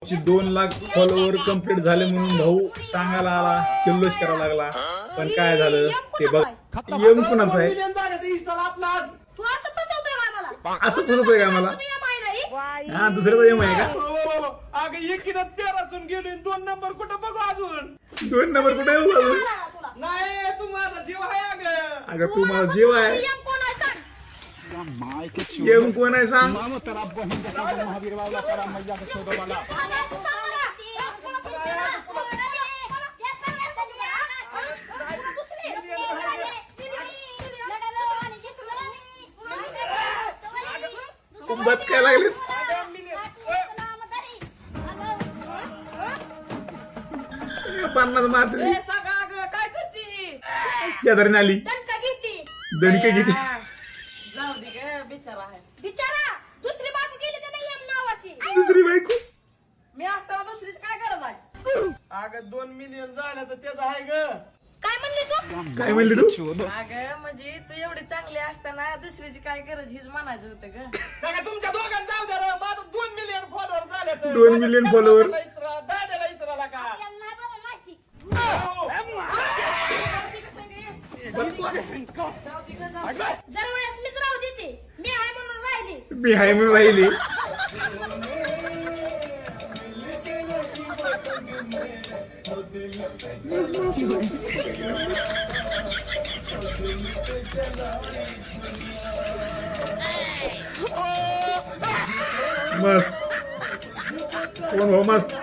2 lakh follower complete झाले म्हणून भाऊ सांगायला आला, जल्लोष करावा लागला. पण काय झालं ते बघ. एम कुणाचं आहे? तू असं फसवतोय का मला? असं फसवतोय का मला? तुझं EM आहे ना ही? हा, दुसऱ्याचा एम आहे का? अगं एकीनं 13 गेलो 2 नंबर कुठं बघू अजून 2 नंबर कुठे येऊ अजून? तुला ना तुला. नाही तू माझा जीव आहे अगं अगं तू मला मला जीव आहे. EM कोण आहे सांग? एम कोण आहे सांग? अरे तू सांग मला. बत काय लागले? पन्नास मारते ए, सगळं अगं काय करते शेजारीने आली, दणका घेती. दणके किती. जाऊ दे ग बिचारा आहे बिचारा दुसरी बायको गेली त्याला EM नावाची. दुसरी बायको. मी असताना दुसरीच काय गरज आहे अगं 2 मिलियन झालं तर त्याचं आहे ग काय म्हणली तू? काय म्हणली तू? अगं म्हणजे तू एवढी चांगली असताना दुसरीची काय गरज हीच म्हणायचं होतं ग सगळं तुमच्या दोघांना जाऊ द्या रे. माझं 2 मिलियन फॉलोअर झाले तर 2 मिलियन follower. दादाला इचराला का आपल्याला नाही बाबा माहिती. जर वेळेस मीच राहू देते. मी आहे म्हणून राहिली. मी हाय म्हणून राहिली. मस्त कोण भाऊ मस्त.